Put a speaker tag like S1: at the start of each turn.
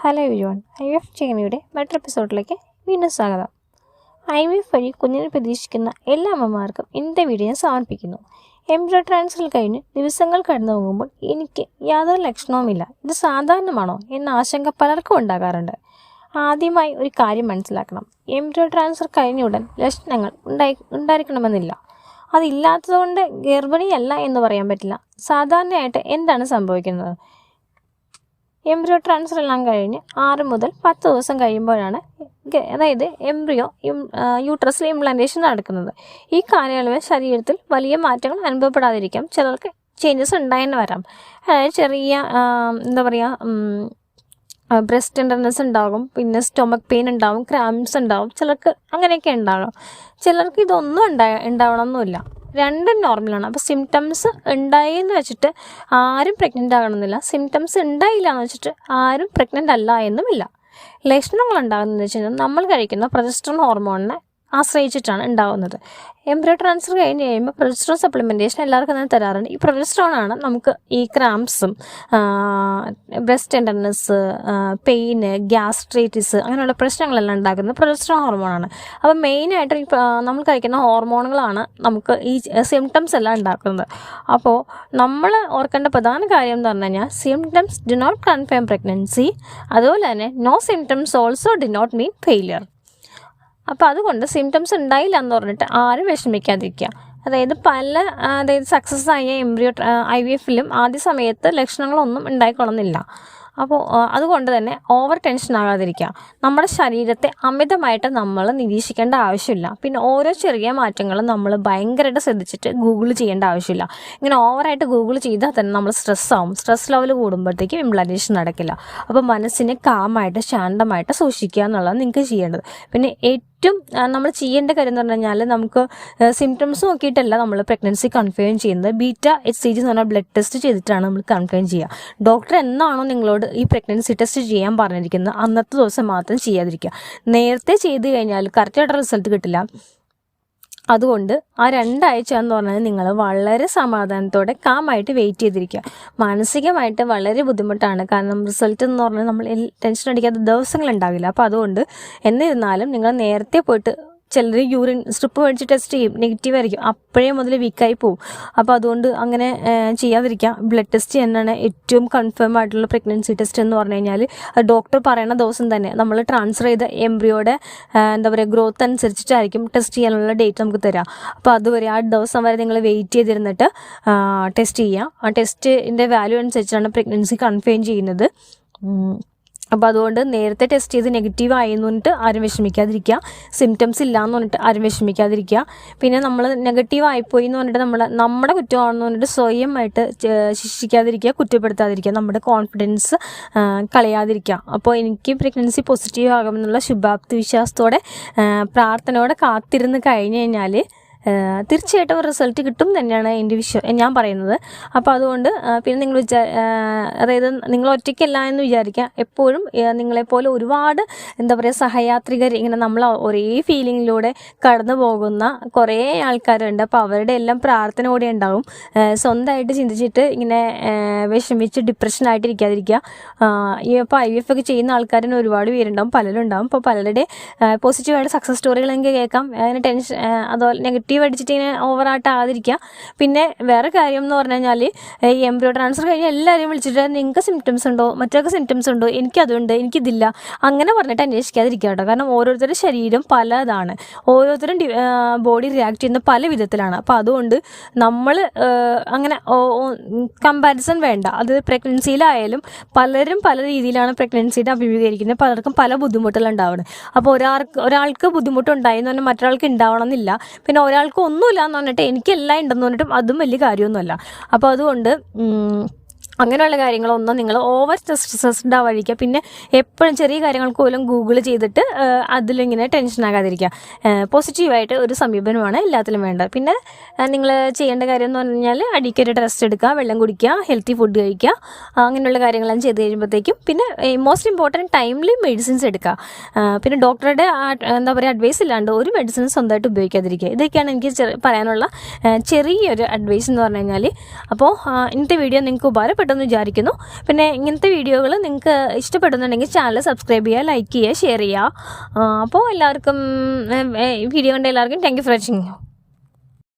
S1: Hello everyone, IVF ചെയ്യുന്നയുടെ മറ്റൊരു എപ്പിസോഡിലേക്ക് വീണ്ടും സ്വാഗതം. IVF വഴി കുഞ്ഞിനെ പ്രതീക്ഷിക്കുന്ന എല്ലാ അമ്മമാർക്കും ഇന്നത്തെ വീഡിയോ ഞാൻ സമർപ്പിക്കുന്നു. എംബ്രിയോ ട്രാൻസ്ഫർ കഴിഞ്ഞ് ദിവസങ്ങൾ കടന്നു പോകുമ്പോൾ എനിക്ക് യാതൊരു ലക്ഷണവുമില്ല, ഇത് സാധാരണമാണോ എന്ന ആശങ്ക പലർക്കും ഉണ്ടാകാറുണ്ട്. ആദ്യമായി ഒരു കാര്യം മനസ്സിലാക്കണം, എംബ്രിയോ ട്രാൻസ്ഫർ കഴിഞ്ഞ ഉടൻ ലക്ഷണങ്ങൾ ഉണ്ടായിരിക്കണമെന്നില്ല. അതില്ലാത്തതുകൊണ്ട് ഗർഭിണിയല്ല എന്ന് പറയാൻ പറ്റില്ല. സാധാരണയായിട്ട് എന്താണ് സംഭവിക്കുന്നത്? എംബ്രിയോ ട്രാൻസ്ഫർ എല്ലാം കഴിഞ്ഞ് 6 മുതൽ 10 ദിവസം കഴിയുമ്പോഴാണ് അതായത് എംബ്രിയോ യൂട്രസിൽ ഇംപ്ലാന്റേഷൻ നടക്കുന്നത്. ഈ കാലയളവിൽ ശരീരത്തിൽ വലിയ മാറ്റങ്ങൾ അനുഭവപ്പെടാതിരിക്കാം, ചിലർക്ക് ചേഞ്ചസ് ഉണ്ടായെന്ന് വരാം. അതായത് ചെറിയ ബ്രസ്റ്റ് ടെൻഡർനെസ് ഉണ്ടാകും, പിന്നെ സ്റ്റൊമക്ക് പെയിൻ ഉണ്ടാകും, ക്രാംസ് ഉണ്ടാകും, ചിലർക്ക് അങ്ങനെയൊക്കെ ഉണ്ടാകും. ചിലർക്ക് ഇതൊന്നും ഉണ്ടാവണമെന്നില്ല, രണ്ടും നോർമലാണ്. അപ്പോൾ സിംറ്റംസ് ഉണ്ടായെന്ന് വെച്ചിട്ട് ആരും പ്രഗ്നൻ്റ് ആകണമെന്നില്ല, സിംറ്റംസ് ഉണ്ടായില്ല എന്ന് വെച്ചിട്ട് ആരും പ്രഗ്നൻ്റ് അല്ല എന്നുമില്ല. ലക്ഷണങ്ങൾ ഉണ്ടാകുന്നതെന്ന് വെച്ച് കഴിഞ്ഞാൽ നമ്മൾ കഴിക്കുന്ന പ്രൊജസ്ട്രോൺ ഹോർമോണിനെ ആശ്രയിച്ചിട്ടാണ് ഉണ്ടാകുന്നത്. എംബ്രിയോ ട്രാൻസ്ഫർ കഴിഞ്ഞ് കഴിയുമ്പോൾ പ്രൊജസ്ട്രോൺ സപ്ലിമെൻറ്റേഷൻ എല്ലാവർക്കും തന്നെ തരാറുണ്ട്. ഈ പ്രൊജസ്ട്രോണാണ് നമുക്ക് ഈ ക്രാംസും ബ്രസ്റ്റ് ടെൻഡർനെസ്, പെയിന്, ഗ്യാസ്ട്രൈറ്റിസ് അങ്ങനെയുള്ള പ്രശ്നങ്ങളെല്ലാം ഉണ്ടാക്കുന്നത് പ്രൊജസ്ട്രോൺ ഹോർമോണാണ്. അപ്പോൾ മെയിനായിട്ട് നമ്മൾ കഴിക്കുന്ന ഹോർമോണുകളാണ് നമുക്ക് ഈ സിംറ്റംസ് എല്ലാം ഉണ്ടാക്കുന്നത്. അപ്പോൾ നമ്മൾ ഓർക്കേണ്ട പ്രധാന കാര്യം എന്ന് പറഞ്ഞു കഴിഞ്ഞാൽ symptoms do not confirm pregnancy, അതുപോലെ തന്നെ no symptoms also do not mean failure. അപ്പോൾ അതുകൊണ്ട് സിംറ്റംസ് ഉണ്ടായില്ല എന്ന് പറഞ്ഞിട്ട് ആരും വിഷമിക്കാതിരിക്കുക. അതായത് സക്സസ് ആയ എംബ്രിയോ IVFലും ആദ്യ സമയത്ത് ലക്ഷണങ്ങളൊന്നും ഉണ്ടായിക്കൊള്ളുന്നില്ല. അപ്പോൾ അതുകൊണ്ട് തന്നെ ഓവർ ടെൻഷൻ ആകാതിരിക്കുക. നമ്മുടെ ശരീരത്തെ അമിതമായിട്ട് നമ്മൾ നിരീക്ഷിക്കേണ്ട ആവശ്യമില്ല. പിന്നെ ഓരോ ചെറിയ മാറ്റങ്ങളും നമ്മൾ ഭയങ്കരമായിട്ട് ശ്രദ്ധിച്ചിട്ട് ഗൂഗിൾ ചെയ്യേണ്ട ആവശ്യമില്ല. ഇങ്ങനെ ഓവറായിട്ട് ഗൂഗിൾ ചെയ്താൽ തന്നെ നമ്മൾ സ്ട്രെസ് ലെവൽ കൂടുമ്പോഴത്തേക്കും ഇംപ്ലാന്റേഷൻ നടക്കില്ല. അപ്പോൾ മനസ്സിനെ കാമായിട്ട് ശാന്തമായിട്ട് സൂക്ഷിക്കുക എന്നുള്ളത് നിങ്ങൾക്ക് ചെയ്യേണ്ടത്. പിന്നെ ഏറ്റവും നമ്മൾ ചെയ്യേണ്ട കാര്യം എന്ന് പറഞ്ഞു കഴിഞ്ഞാൽ, നമുക്ക് സിംറ്റംസ് നോക്കിയിട്ടല്ല നമ്മൾ പ്രഗ്നൻസി കൺഫേം ചെയ്യുന്നത്. Beta-HCG എന്ന് പറഞ്ഞാൽ ബ്ലഡ് ടെസ്റ്റ് ചെയ്തിട്ടാണ് നമ്മൾ കൺഫേം ചെയ്യുക. ഡോക്ടർ എന്നാണോ നിങ്ങളോട് ഈ പ്രഗ്നൻസി ടെസ്റ്റ് ചെയ്യാൻ പറഞ്ഞിരിക്കുന്നത് അന്നത്തെ ദിവസം മാത്രം ചെയ്യാതിരിക്കുക. നേരത്തെ ചെയ്ത് കഴിഞ്ഞാൽ കറക്റ്റായിട്ട് റിസൾട്ട് കിട്ടില്ല. അതുകൊണ്ട് ആ 2 ആഴ്ച എന്ന് പറഞ്ഞാൽ നിങ്ങൾ വളരെ സമാധാനത്തോടെ കാമായിട്ട് വെയിറ്റ് ചെയ്തിരിക്കുക. മാനസികമായിട്ട് വളരെ ബുദ്ധിമുട്ടാണ്, കാരണം റിസൾട്ട് എന്ന് പറഞ്ഞാൽ നമ്മൾ ടെൻഷൻ അടിക്കാത്ത ദിവസങ്ങളുണ്ടാവില്ല. അപ്പോൾ അതുകൊണ്ട് എന്നിരുന്നാലും നിങ്ങൾ നേരത്തെ പോയിട്ട്, ചിലർ യൂറിൻ സ്ട്രിപ്പ് മേടിച്ച് ടെസ്റ്റ് ചെയ്യും, നെഗറ്റീവ് ആയിരിക്കും, അപ്പോഴേ മുതൽ വീക്കായി പോവും. അപ്പോൾ അതുകൊണ്ട് അങ്ങനെ ചെയ്യാതിരിക്കാം. ബ്ലഡ് ടെസ്റ്റ് തന്നെയാണ് ഏറ്റവും കൺഫേം ആയിട്ടുള്ള പ്രഗ്നൻസി ടെസ്റ്റ് എന്ന് പറഞ്ഞു കഴിഞ്ഞാൽ. ഡോക്ടർ പറയുന്ന ദിവസം തന്നെ നമ്മൾ ട്രാൻസ്ഫർ ചെയ്ത എംബ്രിയോയുടെ ഗ്രോത്ത് അനുസരിച്ചിട്ടായിരിക്കും ടെസ്റ്റ് ചെയ്യാനുള്ള ഡേറ്റ് നമുക്ക് തരാം. അപ്പോൾ അതുവരെ ആ ദിവസം വരെ നിങ്ങൾ വെയിറ്റ് ചെയ്തിരുന്നിട്ട് ടെസ്റ്റ് ചെയ്യാം. ആ ടെസ്റ്റിൻ്റെ വാല്യൂ അനുസരിച്ചാണ് പ്രഗ്നൻസി കൺഫേം ചെയ്യുന്നത്. അപ്പോൾ അതുകൊണ്ട് നേരത്തെ ടെസ്റ്റ് ചെയ്ത് നെഗറ്റീവ് ആയെന്ന് പറഞ്ഞിട്ട് ആരും വിഷമിക്കാതിരിക്കുക, സിംറ്റംസ് ഇല്ലയെന്ന് പറഞ്ഞിട്ട് ആരും വിഷമിക്കാതിരിക്കുക. പിന്നെ നമ്മൾ നെഗറ്റീവ് ആയിപ്പോയി എന്ന് പറഞ്ഞിട്ട് നമ്മുടെ കുറ്റമാണെന്ന് പറഞ്ഞിട്ട് സ്വയമായിട്ട് ശിക്ഷിക്കാതിരിക്കുക, കുറ്റപ്പെടുത്താതിരിക്കുക, നമ്മുടെ കോൺഫിഡൻസ് കളയാതിരിക്കുക. അപ്പോൾ എനിക്ക് പ്രഗ്നൻസി പോസിറ്റീവ് ആകുമെന്നുള്ള ശുഭാപ്തി വിശ്വാസത്തോടെ പ്രാർത്ഥനയോടെ കാത്തിരുന്ന് കഴിഞ്ഞ് കഴിഞ്ഞാൽ തീർച്ചയായിട്ടും റിസൾട്ട് കിട്ടും തന്നെയാണ് ഞാൻ പറയുന്നത്. അപ്പോൾ അതുകൊണ്ട് പിന്നെ നിങ്ങൾ ഒറ്റയ്ക്കല്ല എന്ന് വിചാരിക്കുക. എപ്പോഴും നിങ്ങളെപ്പോലെ ഒരുപാട് സഹയാത്രികർ ഇങ്ങനെ നമ്മൾ ഒരേ ഫീലിങ്ങിലൂടെ കടന്നു പോകുന്ന കുറേ ആൾക്കാരുണ്ട്. അപ്പോൾ അവരുടെ എല്ലാം പ്രാർത്ഥന കൂടെ ഉണ്ടാവും. സ്വന്തമായിട്ട് ചിന്തിച്ചിട്ട് ഇങ്ങനെ വിഷമിച്ച് ഡിപ്രഷനായിട്ടിരിക്കാതിരിക്കുക. ഇപ്പോൾ IVF ഒക്കെ ചെയ്യുന്ന ആൾക്കാരിന് ഒരുപാട് പേരുണ്ടാവും, പലരും ഉണ്ടാവും. അപ്പോൾ പലരുടെ പോസിറ്റീവായിട്ട് സക്സസ് സ്റ്റോറികൾ എനിക്ക് കേൾക്കാം. അതിന് ടെൻഷൻ അതുപോലെ നെഗറ്റീവ് അടിച്ചിട്ട് ഇങ്ങനെ ഓവറായിട്ട് ആകാതിരിക്കുക. പിന്നെ വേറെ കാര്യം എന്ന് പറഞ്ഞു കഴിഞ്ഞാൽ, ഈ എംബ്രിയോ ട്രാൻസ്ഫർ കഴിഞ്ഞ് എല്ലാവരെയും വിളിച്ചിട്ട് നിങ്ങൾക്ക് സിംറ്റംസ് ഉണ്ടോ, മറ്റൊക്കെ സിംറ്റംസ് ഉണ്ടോ, എനിക്കതുണ്ട്, എനിക്കിതില്ല, അങ്ങനെ പറഞ്ഞിട്ട് അന്വേഷിക്കാതിരിക്കുക കേട്ടോ. കാരണം ഓരോരുത്തരുടെ ശരീരം പലതാണ്, ഓരോരുത്തരും ബോഡി റിയാക്ട് ചെയ്യുന്ന പല വിധത്തിലാണ്. അപ്പോൾ അതുകൊണ്ട് നമ്മൾ അങ്ങനെ കമ്പാരിസൺ വേണ്ട. അത് പ്രഗ്നൻസിയിലായാലും പലരും പല രീതിയിലാണ് പ്രഗ്നൻസിയുടെ അഭിമുഖീകരിക്കുന്നത്, പലർക്കും പല ബുദ്ധിമുട്ടുകളുണ്ടാവുന്നത്. അപ്പോൾ ഒരാൾക്ക് ബുദ്ധിമുട്ടുണ്ടായെന്ന് പറഞ്ഞാൽ മറ്റൊരാൾക്ക് ഉണ്ടാവണം എന്നില്ല. പിന്നെ ഒരാൾക്ക് ഒന്നുമില്ല എന്ന് പറഞ്ഞിട്ട് എനിക്കെല്ലാം ഉണ്ടെന്ന് പറഞ്ഞിട്ടും അതും വലിയ കാര്യമൊന്നുമല്ല. അപ്പോൾ അതുകൊണ്ട് അങ്ങനെയുള്ള കാര്യങ്ങളൊന്നും നിങ്ങൾ ഓവർ സ്ട്രെസ്ഡ് ആവാതിരിക്കുക. പിന്നെ എപ്പോഴും ചെറിയ കാര്യങ്ങൾക്ക് പോലും ഗൂഗിൾ ചെയ്തിട്ട് അതിലിങ്ങനെ ടെൻഷനാകാതിരിക്കുക. പോസിറ്റീവായിട്ട് ഒരു സമീപനമാണ് എല്ലാത്തിലും വേണ്ടത്. പിന്നെ നിങ്ങൾ ചെയ്യേണ്ട കാര്യം എന്ന് പറഞ്ഞു കഴിഞ്ഞാൽ അടിക്കൊരു റെസ്റ്റ് എടുക്കുക, വെള്ളം കുടിക്കുക, ഹെൽത്തി ഫുഡ് കഴിക്കുക, അങ്ങനെയുള്ള കാര്യങ്ങളെല്ലാം ചെയ്ത് കഴിയുമ്പോഴത്തേക്കും പിന്നെ മോസ്റ്റ് ഇമ്പോർട്ടൻറ്റ് ടൈംലി മെഡിസിൻസ് എടുക്കുക. പിന്നെ ഡോക്ടറുടെ അഡ്വൈസ് ഇല്ലാണ്ട് ഒരു മെഡിസിൻ സ്വന്തമായിട്ട് ഉപയോഗിക്കാതിരിക്കുക. ഇതൊക്കെയാണ് എനിക്ക് പറയാനുള്ള ചെറിയൊരു അഡ്വൈസ് എന്ന് പറഞ്ഞു കഴിഞ്ഞാൽ. അപ്പോൾ ഇന്നത്തെ വീഡിയോ നിങ്ങൾക്ക് ഉപകാരപ്പെട്ടു ഉപകാരപ്പെട്ടെന്ന് വിചാരിക്കുന്നു. പിന്നെ ഇങ്ങനത്തെ വീഡിയോകൾ നിങ്ങൾക്ക് ഇഷ്ടപ്പെടുന്നുണ്ടെങ്കിൽ ചാനൽ സബ്സ്ക്രൈബ് ചെയ്യുക, ലൈക്ക് ചെയ്യുക, ഷെയർ ചെയ്യുക. അപ്പോൾ എല്ലാവർക്കും വീഡിയോ കണ്ട എല്ലാവർക്കും താങ്ക് യു ഫോർ വാച്ചിങ്.